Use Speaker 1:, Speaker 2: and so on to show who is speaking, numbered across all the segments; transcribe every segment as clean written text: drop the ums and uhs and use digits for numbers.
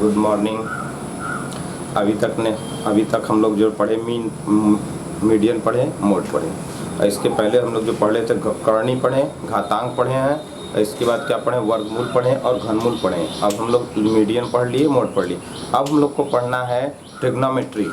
Speaker 1: Good morning. अभी तक हम लोग जो पढ़े मीडियन पढ़े, मोड पढ़े, और इसके पहले हम लोग जो पढ़ रहे थे करणी पढ़े, घातांक पढ़े हैं, और इसके बाद क्या पढ़े, वर्गमूल पढ़े और घनमूल पढ़े। अब हम लोग मीडियन पढ़ लिए, मोड पढ़ लिए। अब हम लोग को पढ़ना है ट्रिग्नोमेट्री।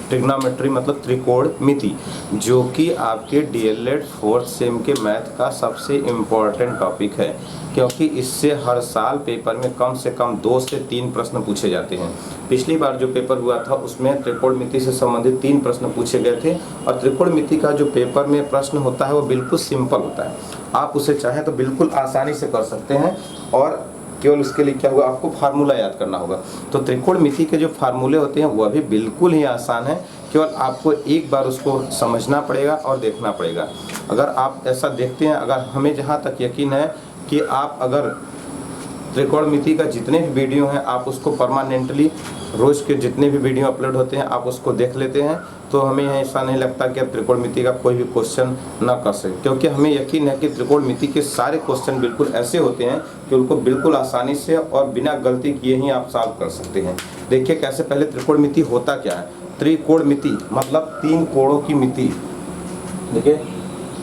Speaker 1: ट्रिग्नोमेट्री मतलब त्रिकोणमिति, जो कि आपके डीएलएड 4th सेम के मैथ का सबसे इम्पोर्टेंट टॉपिक है, क्योंकि इससे हर साल पेपर में कम से कम 2 से 3 प्रश्न पूछे जाते हैं। पिछली बार जो पेपर हुआ था उसमें त्रिकोणमिति से संबंधित 3 प्रश्न पूछे गए थे, और त्रिकोणमिति का जो पेपर में प्रश्न होता है वो बिल्कुल सिंपल होता है। आप उसे चाहें तो बिल्कुल आसानी से कर सकते हैं, और केवल उसके लिए क्या होगा, आपको फार्मूला याद करना होगा। तो त्रिकोणमिति के जो फार्मूले होते हैं वह भी बिल्कुल ही आसान है, केवल आपको एक बार उसको समझना पड़ेगा और देखना पड़ेगा। अगर आप ऐसा देखते हैं, अगर हमें जहाँ तक यकीन है कि आप अगर त्रिकोणमिति का जितने भी वीडियो हैं आप उसको परमानेंटली रोज़ के जितने भी वीडियो अपलोड होते हैं आप उसको देख लेते हैं, तो हमें ऐसा नहीं लगता कि आप त्रिकोणमिति का कोई भी क्वेश्चन ना कर सकें, क्योंकि हमें यकीन है कि त्रिकोणमिति के सारे क्वेश्चन बिल्कुल ऐसे होते हैं कि उनको बिल्कुल आसानी से और बिना गलती किए ही आप सॉल्व कर सकते हैं। देखिए कैसे, पहले त्रिकोणमिति होता क्या है। त्रिकोणमिति मतलब 3 कोणों की मिति। देखिए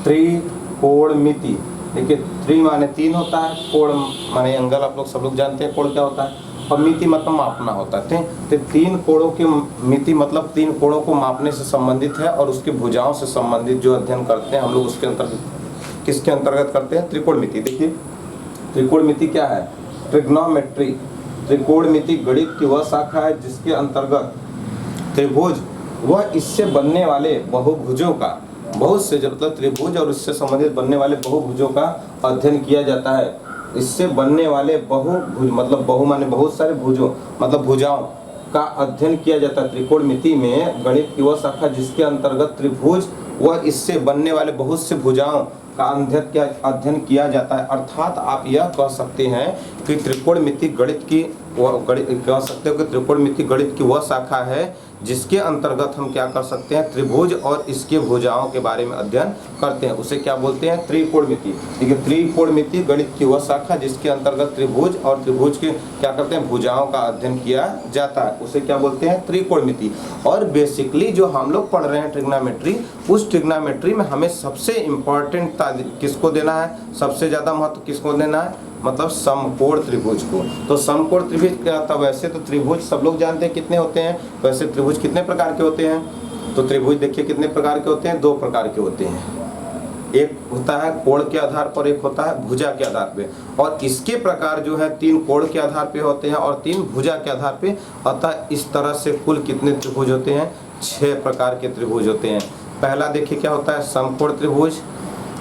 Speaker 1: त्रिकोणमिति, देखिए त्रि माने 3 होता है, कोण माने एंगल, आप लोग सब लोग जानते हैं कोण क्या होता है, और मिति मतलब मापना होता है। तो 3 कोणों की मिति मतलब 3 कोणों को मापने से संबंधित है, और उसकी भुजाओं से संबंधित जो अध्ययन करते हैं हम लोग उसके अंतर्गत किसके अंतर्गत करते हैं, त्रिकोणमिति। देखिए त्रिकोणमिति क्या है, ट्रिग्नोमेट्री। त्रिकोणमिति गणित की वह शाखा है जिसके अंतर्गत त्रिभुज वह इससे बनने वाले बहुभुजों का, बहुत से मतलब त्रिभुज और इससे संबंधित बनने वाले बहुभुजों का अध्ययन किया जाता है। इससे बनने वाले बहुभुज मतलब बहु माने बहुत सारे भुजों मतलब भुजाओं का अध्ययन किया जाता है। त्रिकोणमिति में गणित की वह शाखा जिसके अंतर्गत त्रिभुज वह इससे बनने वाले बहुत से भुजाओं का अध्ययन किया जाता है। अर्थात आप यह कह सकते हैं कि त्रिकोणमिति गणित की कह सकते हो कि त्रिकोणमिति गणित की वह शाखा है जिसके अंतर्गत हम क्या कर सकते हैं, त्रिभुज और इसके भुजाओं के बारे में अध्ययन करते हैं। उसे क्या बोलते हैं, त्रिकोणमिति। देखिए त्रिकोणमिति गणित की वह शाखा जिसके अंतर्गत त्रिभुज और त्रिभुज के क्या करते हैं, भुजाओं का अध्ययन किया जाता है, उसे क्या बोलते हैं, त्रिकोणमिति। और बेसिकली जो हम लोग पढ़ रहे हैं ट्रिग्नोमेट्री, उस ट्रिग्नोमेट्री में हमें सबसे इम्पोर्टेंट किसको देना है, सबसे ज़्यादा महत्व किसको देना है, मतलब समकोण त्रिभुज को। तो समकोण त्रिभुज क्या था, वैसे तो त्रिभुज सब लोग जानते हैं कितने होते हैं, वैसे त्रिभुज कितने प्रकार के होते हैं, तो त्रिभुज देखिए कितने प्रकार के होते हैं, 2 प्रकार के होते हैं। एक होता है कोण के आधार पर, एक होता है भुजा के आधार पे, और इसके प्रकार जो है 3 कोण के आधार पे होते हैं और 3 भुजा के आधार पे। अतः इस तरह से कुल कितने त्रिभुज होते हैं, 6 प्रकार के त्रिभुज होते हैं। पहला देखिए क्या होता है, समकोण त्रिभुज,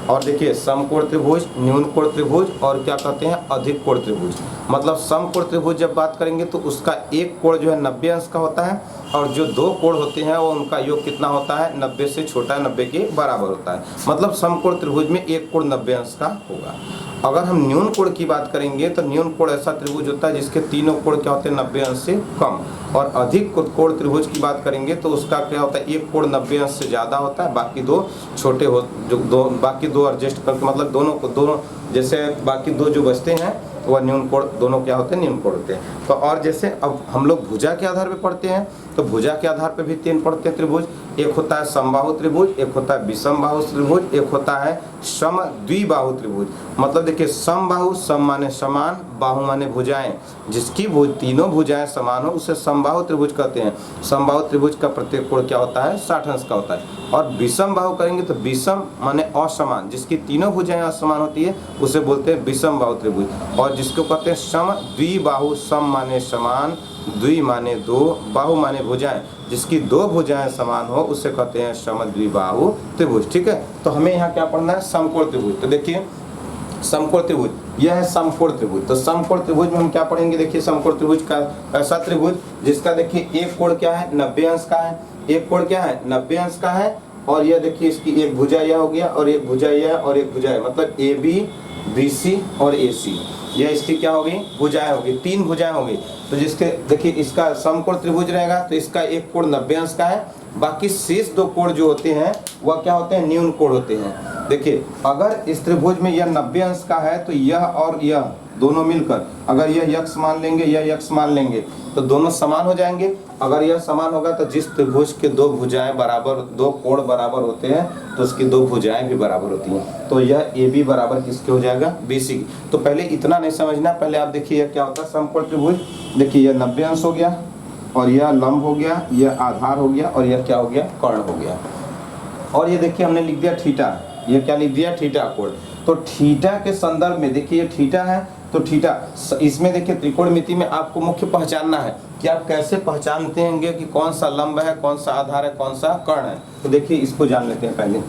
Speaker 1: और देखिए समकोण त्रिभुज, न्यून कोण त्रिभुज, और क्या कहते हैं, अधिक कोण त्रिभुज। मतलब समकोण त्रिभुज जब बात करेंगे तो उसका एक कोण जो है 90 अंश का होता है, और जो 2 कोण होते हैं वो उनका योग कितना होता है, 90 से छोटा 90 के बराबर होता है। मतलब समकोण त्रिभुज में एक कोण 90 अंश का होगा। अगर हम न्यून कोण की बात करेंगे तो न्यून कोण ऐसा त्रिभुज होता है जिसके तीनों कोण क्या होते हैं, 90 अंश से कम। और अधिक कोण त्रिभुज की बात करेंगे तो उसका क्या होता है, एक कोण 90 अंश से ज़्यादा होता है, बाकी 2 छोटे हो, बाकी 2 एडजस्ट करके, मतलब दोनों जैसे बाकी 2 जो बचते हैं वह न्यून कोण, दोनों क्या होते हैं, न्यून कोण होते हैं। तो और जैसे अब हम लोग भुजा के आधार पे पढ़ते हैं, तो भुजा के आधार पे भी 3 पढ़ते हैं त्रिभुज। एक होता है समबाहु त्रिभुज, एक होता है विषमबाहु त्रिभुज, एक होता है समद्विबाहु त्रिभुज। मतलब देखिए समबाहु, सम माने समान, बाहु माने भुजाएं, जिसकी तीनों भुजाएं समान हो उसे समबाहु त्रिभुज कहते हैं। समबाहु त्रिभुज का प्रत्येक कोण क्या होता है, 60 अंश का होता है। और विषमबाहु करेंगे तो विषम माने असमान, जिसकी तीनों भुजाएं असमान होती है उसे बोलते हैं विषमबाहु त्रिभुज। और जिसको कहते हैं समद्विबाहु, सम माने समान, द्वि माने 2, बाहु माने भुजाएं, जिसकी 2 भुजाएं समान हो उसे कहते हैं समद्विबाहु त्रिभुज। ठीक है, तो हमें यहाँ क्या पढ़ना है, समकोण त्रिभुज। तो देखिए समकोण त्रिभुज, यह है समकोण त्रिभुज। तो समकोण त्रिभुज में हम क्या पढ़ेंगे, देखिए समकोण त्रिभुज का ऐसा त्रिभुज जिसका देखिए एक कोण क्या है, 90 अंश का है, एक कोण क्या है, 90 अंश का है, और यह देखिए इसकी एक भुजा यह हो गया, और एक भुजा यह, और एक भुजा है, मतलब AB, BC और AC, यह इसकी क्या होगी, भुजाएं होगी, 3 भुजाएं होगी। तो जिसके देखिए इसका समकोण त्रिभुज रहेगा तो इसका एक कोण 90 अंश का है, बाकी शेष 2 कोण जो होते हैं वह क्या होते हैं, न्यून कोण होते हैं। देखिए अगर इस त्रिभुज में यह 90 अंश का है तो यह और यह दोनों मिलकर अगर यह यक्ष मान लेंगे, यह यक्ष मान लेंगे तो दोनों समान हो जाएंगे। अगर यह समान होगा तो जिस त्रिभुज के 2 भुजाएं बराबर, 2 कोण बराबर होते हैं तो उसकी 2 भुजाएं भी बराबर होती हैं। तो यह AB बराबर किसके हो जाएगा, BC की। तो पहले इतना नहीं समझना, पहले आप देखिए यह क्या होता है समकोण त्रिभुज। देखिए यह 90 अंश हो गया और यह लंब हो गया, यह आधार हो गया और यह क्या हो गया, कर्ण हो गया। और ये देखिए हमने लिख दिया थीटा, ये क्या लिख दिया, थीटा कोण। तो थीटा के संदर्भ में देखिए ये थीटा है तो थीटा, इसमें देखिए त्रिकोणमिति में आपको मुख्य पहचानना है कि आप कैसे पहचानते हैं कि कौन सा लंब है, कौन सा आधार है, कौन सा कर्ण है। तो देखिए इसको जान लेते हैं पहले।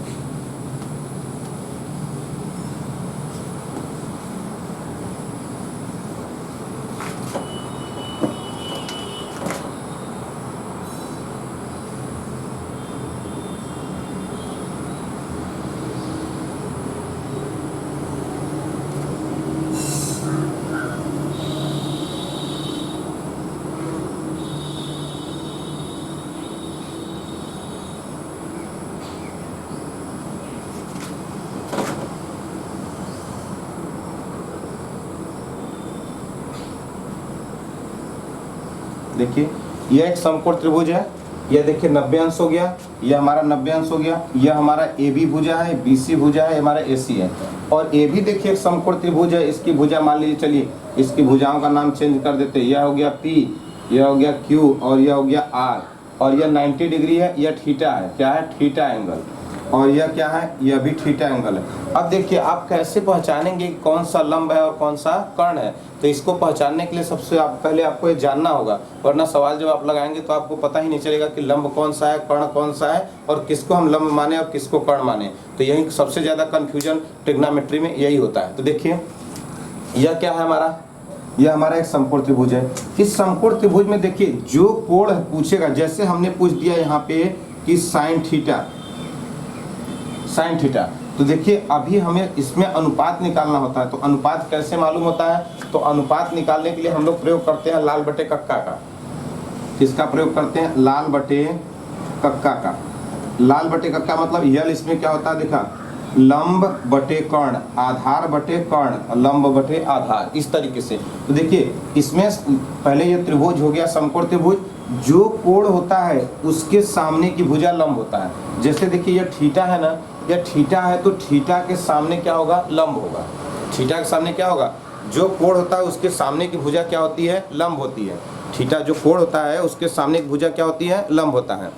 Speaker 1: देखिए यह एक समकोण त्रिभुज है, यह देखिए 90 अंश हो गया, यह हमारा 90 अंश हो गया, यह हमारा AB भुजा है, BC भुजा है, हमारा AC है। और AB देखिए एक समकोण त्रिभुज है, इसकी भुजा मान लीजिए, चलिए इसकी भुजाओं का नाम चेंज कर देते हैं। यह हो गया P, यह हो गया Q और यह हो गया R। और यह 90 डिग्री है, यह थीटा है, क्या है, थीटा एंगल। और यह क्या है, यह भी थीटा एंगल है। अब देखिए आप कैसे पहचानेंगे कि कौन सा लंब है और कौन सा कर्ण है। तो इसको पहचानने के लिए सबसे पहले आपको ये जानना होगा, वरना सवाल जब आप लगाएंगे तो आपको पता ही नहीं चलेगा कि लंब कौन सा है, कर्ण कौन सा है और किसको हम लंब माने और किसको कर्ण माने। तो यही सबसे ज़्यादा कन्फ्यूजन ट्रिग्नोमेट्री में यही होता है। तो देखिए यह क्या है हमारा, यह हमारा एक समकोण त्रिभुज है। इस समकोण त्रिभुज में देखिए जो कोण पूछेगा, जैसे हमने पूछ दिया यहाँ पे कि साइन थीटा, साइन थीटा, तो देखिए अभी हमें इसमें अनुपात निकालना होता है। तो अनुपात कैसे मालूम होता है, तो अनुपात निकालने के लिए हम लोग प्रयोग करते हैं लाल बटे कक्का का। किसका प्रयोग करते हैं, लाल बटे कक्का का। लाल बटे कक्का मतलब यल इसमें क्या होता है, देखा, लंब बटे कर्ण, आधार बटे कर्ण, लंब बटे आधार, इस तरीके से। तो देखिए इसमें पहले ये त्रिभुज हो गया समकोण त्रिभुज, जो कोण होता है उसके सामने की भुजा लंब होता है। जैसे देखिए यह थीटा है ना, यह थीटा है तो थीटा के सामने क्या होगा, लंब होगा। थीटा के सामने क्या होगा, जो कोण होता है उसके सामने की भुजा क्या होती है, लंब होती है। थीटा जो कोण होता है उसके सामने की भुजा क्या होती है, लंब होता है।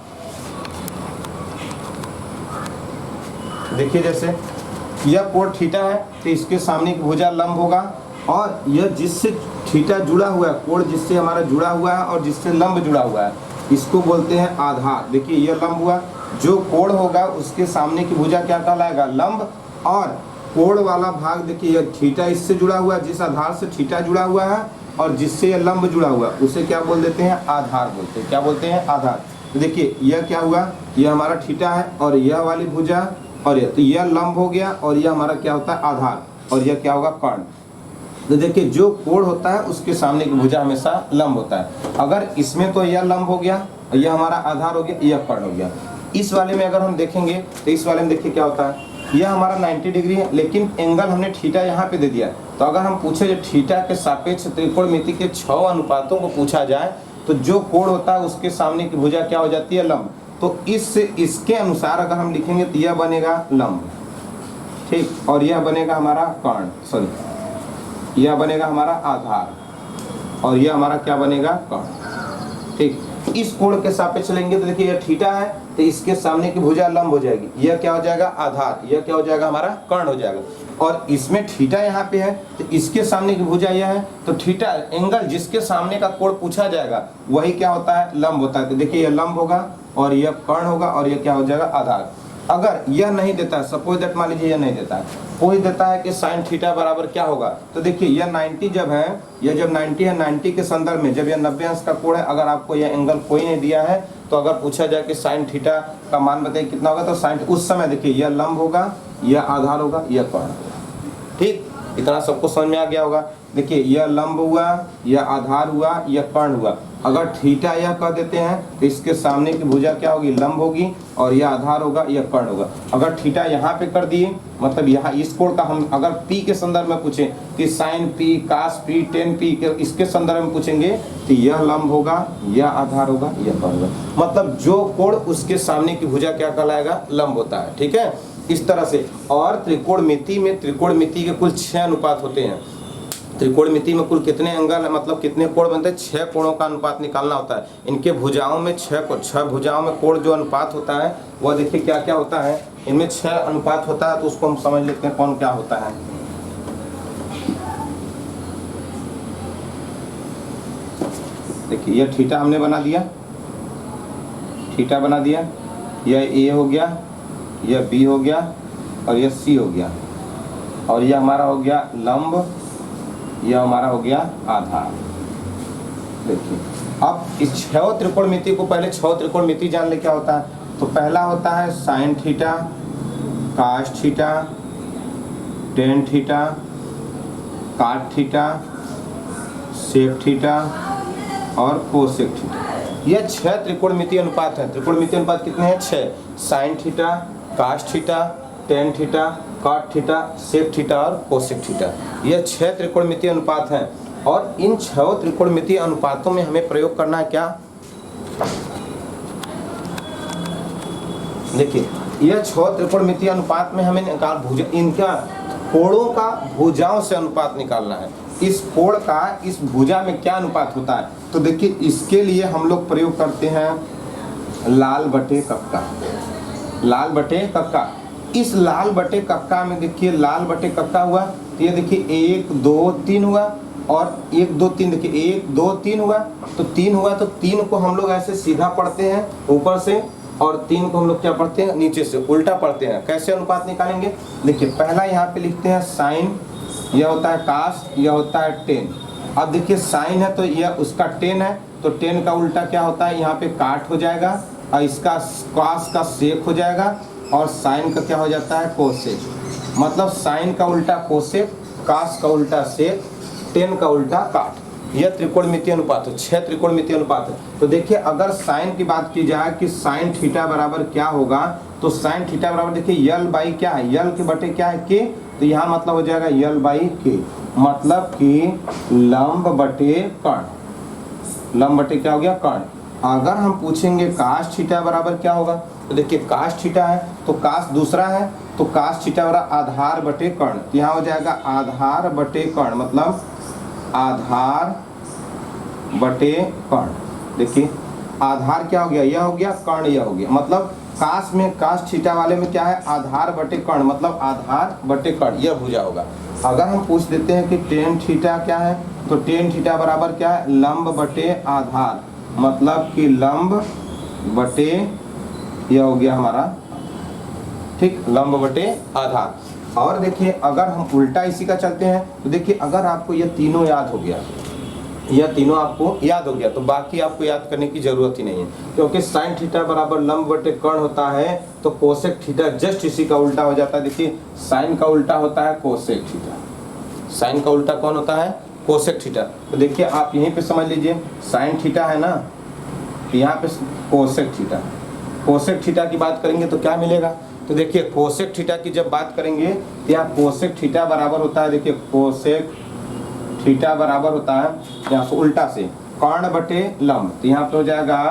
Speaker 1: देखिए जैसे यह कोण थीटा है तो इसके सामने की भुजा लंब होगा, और यह जिससे थीटा जुड़ा हुआ है, कोण जिससे हमारा जुड़ा हुआ है और जिससे लंब जुड़ा हुआ है, इसको बोलते हैं आधार। देखिए यह लंब हुआ, जो कोण होगा उसके सामने की भुजा क्या कहलाएगा, लंब। और कोण वाला भाग देखिए यह थीटा इससे जुड़ा हुआ है, जिस आधार से थीटा जुड़ा हुआ है और जिससे यह लंब जुड़ा हुआ है उसे क्या बोल देते हैं, आधार बोलते हैं। क्या बोलते हैं, आधार। तो देखिए यह क्या हुआ, यह हमारा थीटा है और यह वाली भुजा और यह, तो यह लंब हो गया और यह हमारा क्या होता है, आधार, और यह क्या होगा, कर्ण। तो देखिए जो कोण होता है उसके सामने की भुजा हमेशा लंब होता है। अगर इसमें तो यह लंब हो गया, यह हमारा आधार हो गया, यह कर्ण हो गया। इस वाले में अगर हम देखेंगे तो इस वाले में देखिए क्या होता है, यह हमारा 90 डिग्री है, लेकिन एंगल हमने थीटा यहाँ पे दे दिया। तो अगर हम पूछे जो थीटा के सापेक्ष त्रिकोणमिति के 6 अनुपातों को पूछा जाए तो जो कोण होता है उसके सामने की भुजा क्या हो जाती है, लंब। तो इसके अनुसार अगर हम लिखेंगे तो यह बनेगा लंब, ठीक, और यह बनेगा हमारा कर्ण, सॉरी यह बनेगा हमारा आधार, और यह हमारा क्या बनेगा, कर्ण, ठीक। इस कोण के सापेक्ष लेंगे तो देखिए यह थीटा है तो इसके सामने की भुजा लंब हो जाएगी, यह क्या हो जाएगा, आधार, यह क्या हो जाएगा, हमारा कर्ण हो जाएगा। और इसमें थीटा यहाँ पे है तो इसके सामने की भुजा यह है, तो थीटा एंगल जिसके सामने का कोण पूछा जाएगा वही क्या होता है, लंब होता है। तो देखिए यह लंब होगा और यह कर्ण होगा और यह क्या हो जाएगा, आधार। अगर यह नहीं देता है, सपोज दैट मान लीजिए यह नहीं देता है, कोई देता है कि साइन थीटा बराबर क्या होगा, तो देखिए यह 90 जब है, यह जब 90 है, 90 के संदर्भ में जब यह 90 अंश का कोण है, अगर आपको यह एंगल कोई नहीं दिया है तो अगर पूछा जाए कि साइन थीटा का मान बताइए कितना होगा, तो साइन उस समय देखिए यह लंब होगा, यह आधार होगा, यह कर्ण, ठीक। इतना सबको समझ में आ गया होगा। देखिए यह लंब हुआ, यह आधार हुआ, यह कर्ण हुआ। अगर थीटा यह कह देते हैं तो इसके सामने की भुजा क्या होगी, लंब होगी, और यह आधार होगा, यह कर्ण होगा। अगर थीटा यहाँ पे कर दिए, मतलब यहाँ इस कोण का हम अगर पी के संदर्भ में पूछें कि साइन पी, कास पी, टेन पी, इसके संदर्भ में पूछेंगे तो यह लंब होगा, यह आधार होगा, यह कर्ण होगा। मतलब जो कोण उसके सामने की भुजा क्या कहलाएगा, लंब होता है। ठीक है, इस तरह से। और त्रिकोणमिति में, त्रिकोणमिति के कुल 6 अनुपात होते हैं। त्रिकोणमिति में कुल कितने एंगल है, मतलब कितने कोण बनते हैं, 6 कोणों का अनुपात निकालना होता है। इनके भुजाओं में 6 भुजाओं में कोण जो अनुपात होता है वह देखिए क्या क्या होता है। इनमें 6 अनुपात होता है, तो उसको हम समझ लेते हैं कौन क्या होता है। देखिए यह थीटा हमने बना दिया, थीटा बना दिया, यह ए हो गया, यह बी हो गया, और यह सी हो गया, और यह हमारा हो गया लंब, यह हमारा हो गया आधार। देखिए अब इस 6 त्रिकोणमिति को, पहले 6 त्रिकोणमिति जान ले क्या होता है। तो पहला होता है sine theta, cos theta, tan theta, cot theta, sec theta और कोसेक थीटा। यह 6 त्रिकोणमिति अनुपात है। त्रिकोणमिति अनुपात कितने हैं, 6। Sine theta, cos theta, tan theta, cot theta, sec theta और कोसेक थीटा, यह 6 त्रिकोणमिति अनुपात हैं। और इन 6 त्रिकोणमिति अनुपातों में हमें प्रयोग करना है क्या, देखिए यह 6 त्रिकोणमिति अनुपात में हमें निकाल भुजा, इनका कोणों का भुजाओं से अनुपात निकालना है। इस कोण का इस भुजा में क्या अनुपात होता है। तो देखिए इसके लिए हम लोग प्रयोग करते हैं लाल बटे कक्का। लाल बटे कक्का, इस लाल बटे कक्का में देखिए लाल बटे कक्का हुआ, तो ये देखिए 1 2 3 हुआ, और 1 2 3, देखिए 1 2 3 हुआ, तो 3 हुआ, तो 3 को हम लोग ऐसे सीधा पढ़ते हैं ऊपर से, और 3 को हम लोग क्या पढ़ते हैं, नीचे से उल्टा पढ़ते हैं। कैसे अनुपात निकालेंगे, देखिए पहला यहाँ पे लिखते हैं साइन, यह होता है कास, यह होता है टेन। अब देखिए साइन है तो यह उसका टेन है, तो टेन का उल्टा क्या होता है, यहाँ पे काट हो जाएगा, और इसका कास का सेक हो जाएगा, और साइन का क्या हो जाता है, कोसेक। मतलब साइन का उल्टा कोसेक, कास का उल्टा सेक, टेन का उल्टा काट। यह त्रिकोणमिति अनुपात है, 6 त्रिकोणमिति अनुपात है। तो देखिए अगर साइन की बात की जाए कि साइन थीटा बराबर क्या होगा, तो साइन थीटा बराबर देखिए यल बाई क्या है, यल के बटे क्या है, के। तो यहाँ मतलब हो जाएगा यल बाई के, मतलब कि लंब बटे कर्ण। लंब बटे क्या हो गया, कर्ण। अगर हम पूछेंगे कास थीटा बराबर क्या होगा, तो देखिए कास थीटा है तो कास दूसरा है, तो कास थीटा बराबर आधार बटे कर्ण। तो यहाँ हो जाएगा आधार बटे कर्ण, मतलब आधार बटे कर्ण। देखिए आधार क्या हो गया, यह हो गया, कर्ण यह हो गया। मतलब कास में, कास थीटा वाले में क्या है, आधार बटे कर्ण, मतलब आधार बटे कर्ण, यह भुजा होगा। अगर हम पूछ देते हैं कि टेन थीटा क्या है, तो टेन थीटा बराबर क्या है, लंब बटे आधार, मतलब कि लंब बटे, यह हो गया हमारा, ठीक, लंब बटे आधार। और देखिए अगर हम उल्टा इसी का चलते हैं, तो देखिए अगर आपको यह तीनों याद हो गया, यह तीनों आपको याद हो गया, तो बाकी आपको याद करने की जरूरत ही नहीं है, क्योंकि साइन थीटा बराबर लंब बटे कर्ण होता है, तो कोसेक थीटा जस्ट इसी का उल्टा हो जाता है। देखिए साइन का उल्टा होता है कोसेक थीटा, साइन का उल्टा कौन होता है, कोसेक थीटा। तो देखिए आप यहीं पे समझ लीजिए, साइन थीटा है ना, यहाँ पे कोसेक थीटा, कोसेक थीटा की बात करेंगे तो क्या मिलेगा, तो देखिए कोसेक थीटा की जब बात करेंगे तो यहाँ कोसेक थीटा बराबर होता है, देखिए कोसेक थीटा बराबर होता है यहाँ से उल्टा से कर्ण बटे लंब। तो यहाँ पे हो जाएगा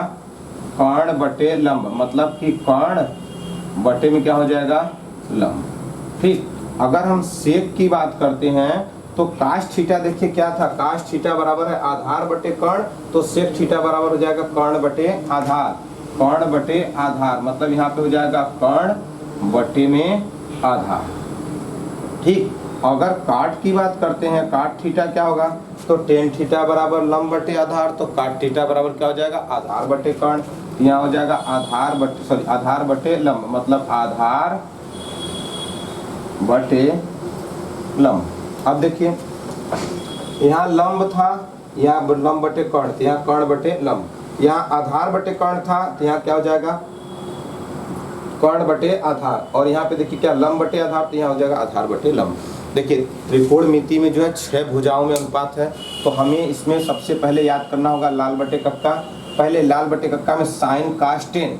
Speaker 1: कर्ण बटे लंब, मतलब कि कर्ण बटे में क्या हो जाएगा, लंब। ठीक, अगर हम सेक की बात करते हैं तो काश थीटा देखिए क्या था, काश थीटा बराबर है आधार बटे कर्ण, तो सेक थीटा बराबर हो जाएगा कर्ण बटे आधार, कर्ण बटे आधार, मतलब यहाँ पे हो जाएगा कर्ण बटे में आधार। ठीक, अगर काट की बात करते हैं, काट थीटा क्या होगा, तो टेन थीटा बराबर लंब बटे आधार, तो काट थीटा बराबर क्या हो जाएगा, आधार बटे कर्ण। यहाँ हो जाएगा आधार बटे, सॉरी आधार बटे लंब, मतलब आधार बटे लंब। अब देखिए यहाँ लंब था, यहाँ लंब बटे कर्ण, तो यहाँ कर्ण बटे लंब। यहाँ आधार बटे कर्ण था, तो यहाँ क्या हो जाएगा, कर्ण बटे आधार। और यहाँ पे देखिए क्या लंब बटे आधार, तो यहाँ हो जाएगा आधार बटे लंब। देखिए त्रिकोणमिति में जो है 6 भुजाओं में अनुपात है, तो हमें इसमें सबसे पहले याद करना होगा लाल बटे कक्का। पहले लाल बटे कक्का में साइन कास टेन,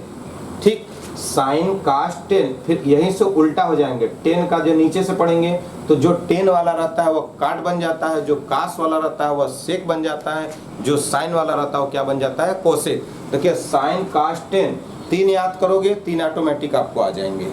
Speaker 1: ठीक, साइन कास टेन, फिर यहीं से उल्टा हो जाएंगे, टेन का जो नीचे से पढ़ेंगे तो जो टेन वाला रहता है वो काट बन जाता है, जो कास वाला रहता है वह सेक बन जाता है, जो साइन वाला रहता है वो क्या बन जाता है, कोसेक। देखिए साइन कास टेन 3 याद करोगे, 3 ऑटोमेटिक आपको आ जाएंगे।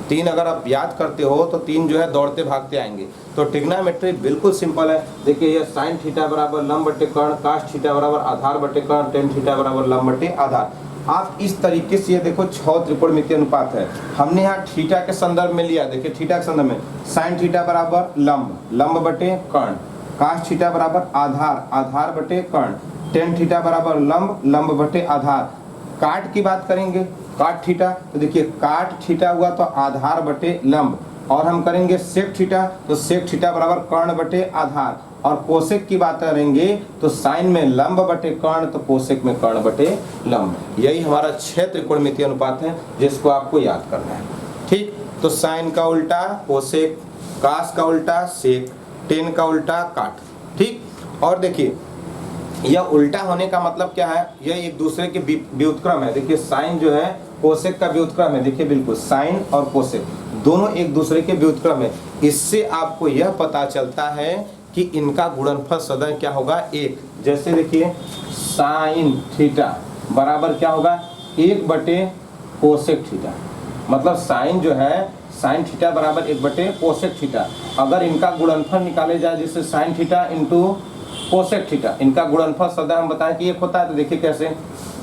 Speaker 1: 3 अगर आप याद करते हो तो 3 जो है दौड़ते भागते आएंगे। तो ट्रिग्नोमेट्री बिल्कुल सिंपल है। देखिए ये साइन थीटा बराबर लंब बटे कर्ण, कास थीटा बराबर आधार बटे कर्ण, टेन थीटा बराबर लंब बटे आधार। आप इस तरीके से ये देखो 6 त्रिकोणमितीय अनुपात है। हमने यहाँ थीटा के संदर्भ में लिया, देखिए थीटा के संदर्भ में साइन थीटा बराबर लंब, लंब बटे कर्ण, कास थीटा बराबर आधार, आधार बटे कर्ण, टेन थीटा बराबर लंब, लंब बटे आधार। काट की बात करेंगे, काट थीटा, तो देखिए काट थीटा हुआ तो आधार बटे लंब, और हम करेंगे सेक थीटा तो सेक थीटा बराबर कर्ण बटे आधार, और कोसेक की बात करेंगे तो साइन में लंब बटे कर्ण तो कोसेक में कर्ण बटे लंब। यही हमारा 6 त्रिकोणमितीय अनुपात है जिसको आपको याद करना है, ठीक। तो साइन का उल्टा कोसेक, कास का उल्टा सेक, टेन का उल्टा काट, ठीक। और देखिए यह उल्टा होने का मतलब क्या है, यह एक दूसरे के व्युत्क्रम है। देखिए साइन जो है कोसेक का व्युत्क्रम है, देखिए बिल्कुल साइन और कोसेक दोनों एक दूसरे के व्युत्क्रम है। इससे आपको यह पता चलता है कि इनका गुणनफल सदैव क्या होगा, 1। जैसे देखिए साइन थीटा बराबर क्या होगा, 1 बटे कोसेक थीटा, मतलब साइन जो है साइन थीटा बराबर 1 बटे कोसेक थीटा। अगर इनका गुणनफल निकाले जाए जिससे sine theta into cosec theta, इनका गुणनफल सदा हम बताएं कि 1 होता है, तो देखिए कैसे,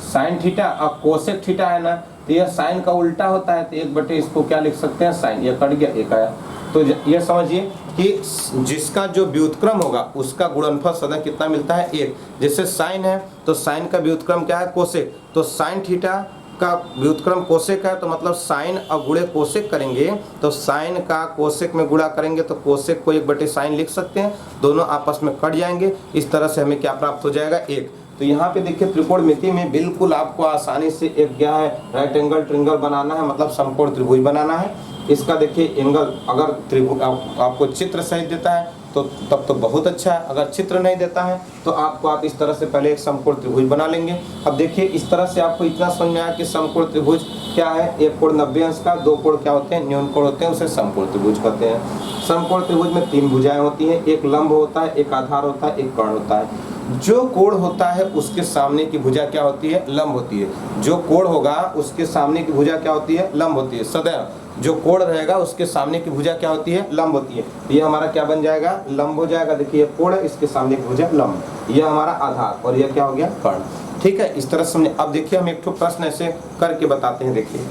Speaker 1: साइन थीटा और कोसेक थीटा है ना, तो यह साइन का उल्टा होता है, तो 1 बटे इसको क्या लिख सकते हैं, साइन, यह कट गया 1 आया। तो यह समझिए कि जिसका जो व्युत्क्रम होगा उसका गुणनफल सदा कितना मिलता है, 1। जैसे साइन है तो साइन का व्युत्क्रम क्या है, कोसेक, तो साइन थीटा का व्युत्क्रम कोसेक है, तो मतलब साइन और गुणे कोसेक करेंगे तो साइन का कोसेक में गुणा करेंगे तो कोसेक को 1 बटे साइन लिख सकते हैं, दोनों आपस में कट जाएंगे। इस तरह से हमें क्या प्राप्त हो जाएगा, 1। तो यहाँ पे देखिए त्रिकोणमिति में बिल्कुल आपको आसानी से एक क्या है, राइट एंगल ट्रायंगल बनाना है, मतलब समकोण त्रिभुज बनाना है। इसका देखिए एंगल अगर त्रिभुज आपको चित्र सहित देता है तो तब तो बहुत अच्छा है, अगर चित्र नहीं देता है तो आपको आप इस तरह से पहले एक समकोण त्रिभुज बना लेंगे। अब देखिए इस तरह से आपको इतना समझ में आया कि समकोण त्रिभुज क्या है, एक कोण 90 अंश का, 2 कोण क्या होते हैं, न्यून कोण होते हैं, उसे समकोण त्रिभुज कहते हैं। समकोण त्रिभुज में 3 भुजाएं होती हैं, एक लंब होता है, एक आधार होता है, एक कर्ण होता है। जो कोण होता है उसके सामने की भुजा क्या होती है, लंब होती है। जो कोण होगा उसके सामने की भुजा क्या होती है, लंब होती है। सदैव जो कोण रहेगा उसके सामने की भुजा क्या होती है, लंब होती है। तो ये हमारा क्या बन जाएगा, लंब हो जाएगा। देखिए ये कोण है, इसके सामने की भुजा लंब, यह हमारा आधार, और यह क्या हो गया, कर्ण। ठीक है, इस तरह समझे। अब देखिए हम एक ठो प्रश्न ऐसे करके बताते हैं। देखिए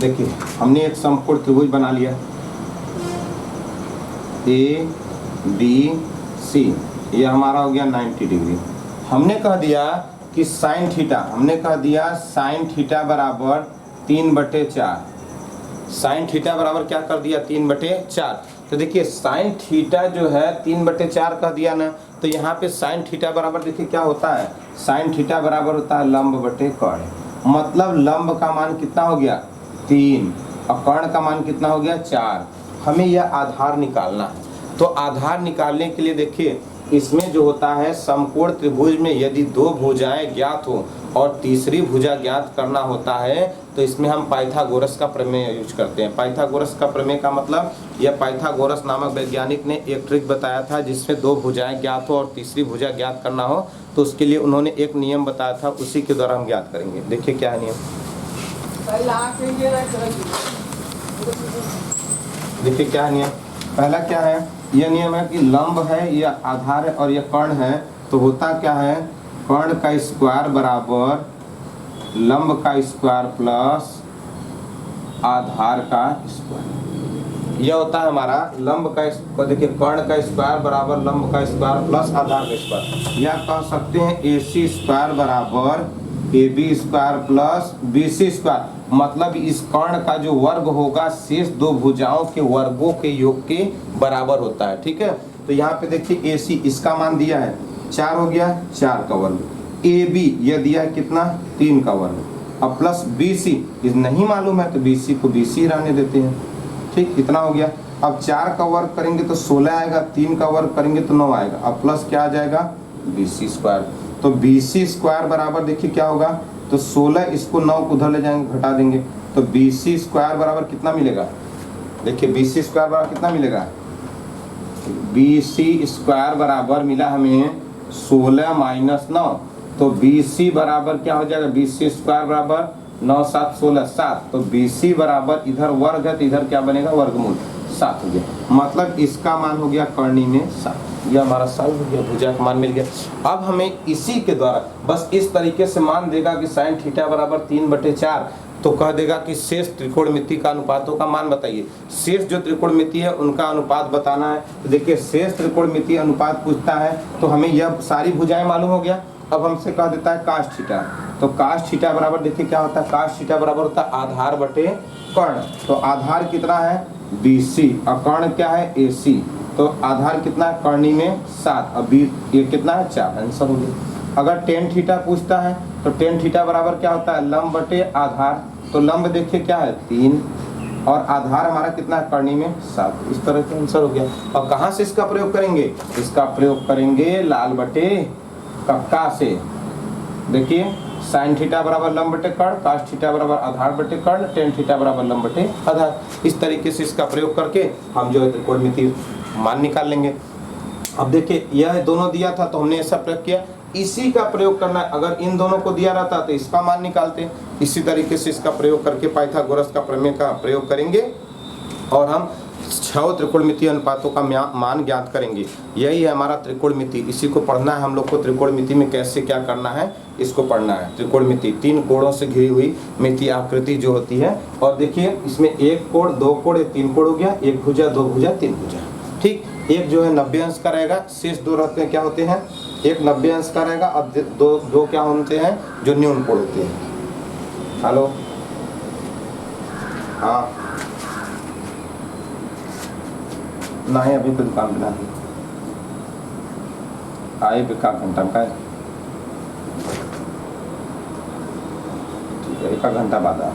Speaker 1: देखिए हमने एक समकोण त्रिभुज बना लिया, ए बी सी, ये हमारा हो गया 90 डिग्री। हमने कह दिया कि साइन थीटा, हमने कह दिया साइन थीटा बराबर 3/4। साइन थीटा बराबर क्या कर दिया, 3/4। तो देखिए साइन थीटा जो है 3/4 कह दिया ना, तो यहाँ पे साइन थीटा बराबर देखिए क्या होता है, साइन थीटा बराबर होता है लंब बटे कर्ण। मतलब लंब का मान कितना हो गया, 3, और कर्ण का मान कितना हो गया, 4। हमें यह आधार निकालना है। तो आधार निकालने के लिए देखिए इसमें जो होता है समकोण त्रिभुज में यदि 2 भुजाएं ज्ञात हो और तीसरी भुजा ज्ञात करना होता है तो इसमें हम पाइथागोरस का प्रमेय यूज करते हैं। पाइथागोरस का प्रमेय का मतलब, यह पाइथागोरस नामक वैज्ञानिक ने एक ट्रिक बताया था जिसमें 2 भुजाएं ज्ञात हो और तीसरी भुजा ज्ञात करना हो, तो उसके लिए उन्होंने एक नियम बताया था, उसी के द्वारा हम ज्ञात करेंगे। देखिए क्या है नियम, देखिए क्या है नियम। पहला क्या है, यह नियम है कि लंब है, यह आधार है और यह कर्ण है, तो होता क्या है, कर्ण का स्क्वायर बराबर लंब का स्क्वायर प्लस आधार का स्क्वायर। यह होता है हमारा लंब का, देखिए कर्ण का स्क्वायर बराबर लंब का स्क्वायर प्लस आधार का स्क्वायर। या कह सकते हैं AC स्क्वायर बराबर AB square plus BC square. मतलब इस कर्ण का जो वर्ग होगा शेष 2 भुजाओं के वर्गों के योग के बराबर होता है। ठीक है, तो यहाँ पे देखिए AC इसका मान दिया है 4 हो गया, 4 का वर्ग। AB यह दिया है कितना, 3 का वर्ग। अब प्लस BC इस नहीं मालूम है तो BC को BC रहने देते हैं। ठीक, इतना हो गया। अब 4 का वर्ग करेंगे तो 16 आएगा, 3 का वर्ग करेंगे तो 9 आएगा। अब प्लस क्या आ जाएगा, BC स्क्वायर। तो BC स्क्वायर बराबर देखिए क्या होगा, तो 16 इसको 9 को उधर ले जाएंगे, घटा देंगे, तो BC स्क्वायर बराबर कितना मिलेगा, देखिए BC स्क्वायर बराबर कितना मिलेगा, BC स्क्वायर बराबर मिला हमें 16 माइनस 9, तो BC बराबर क्या हो जाएगा, BC स्क्वायर बराबर 9 7 16 7, तो BC बराबर इधर वर्ग है तो इधर क्या बनेगा, वर्गमूल 7 हो गया। मतलब इसका मान हो गया कर्णी में 7। यह हमारा सॉल्व हो गया, भुजा का मान मिल गया। अब हमें इसी के द्वारा बस इस तरीके से मान देगा कि साइन थीटा बराबर 3/4, तो कह देगा कि शेष त्रिकोणमिति का अनुपातों का मान बताइए। शेष जो त्रिकोणमिति है उनका अनुपात बताना है। तो देखिए शेष त्रिकोणमिति अनुपात पूछता है तो हमें यह सारी भुजाएं मालूम हो गया। अब हमसे कह देता है काश थीटा, तो काश थीटा बराबर देखिए क्या होता है, काश थीटा बराबर होता है आधार बटे कर्ण। तो आधार कितना है BC और कर्ण क्या है AC, तो आधार कितना है कर्णी में 7, अब ये कितना है 4, आंसर हो गया। अगर टेन थीटा पूछता है तो टेन थीटा बराबर क्या होता है, लंब बटे आधार, तो लंब देखिए क्या है 3 और आधार हमारा कितना है कर्णी में 7, इस तरह का आंसर हो गया। और कहाँ से इसका प्रयोग करेंगे, इसका प्रयोग करेंगे लाल बटे कक्का से। देखिए साइन थीटा बराबर लंब बटे कर्ण, काश थीटा बराबर आधार बटे कर्ण, टेन थीटा बराबर लंब बटे आधार। इस तरीके से इसका प्रयोग करके हम जो है त्रिकोणमिति मान निकाल लेंगे। अब देखिए यह दोनों दिया था तो हमने ऐसा प्रयोग किया, इसी का प्रयोग करना है। अगर इन दोनों को दिया रहता तो इसका मान निकालते। इसी तरीके से इसका प्रयोग करके पाइथागोरस का प्रमेय का प्रयोग करेंगे और हम 6 त्रिकोणमितीय अनुपातों का मान ज्ञात करेंगे। यही है हमारा त्रिकोणमिति, इसी को पढ़ना है हम लोग को। त्रिकोणमिति में कैसे क्या करना है इसको पढ़ना है। त्रिकोणमिति 3 कोणों से घिरी हुई मिति आकृति जो होती है, और देखिए इसमें 1 कोण 2 कोण 3 कोण हो गया, 1 भुजा 2 भुजा 3 भुजा। ठीक, एक जो है 90 अंश का रहेगा, शेष 2 रहते हैं क्या होते हैं, एक 90 अंश का रहेगा, अब दो क्या होते हैं जो न्यून कोण होते हैं। हेलो, हाँ नहीं अभी तो दुकान बना दी, आए बेकार घंटा का है, ठीक है 1 घंटा बाद आ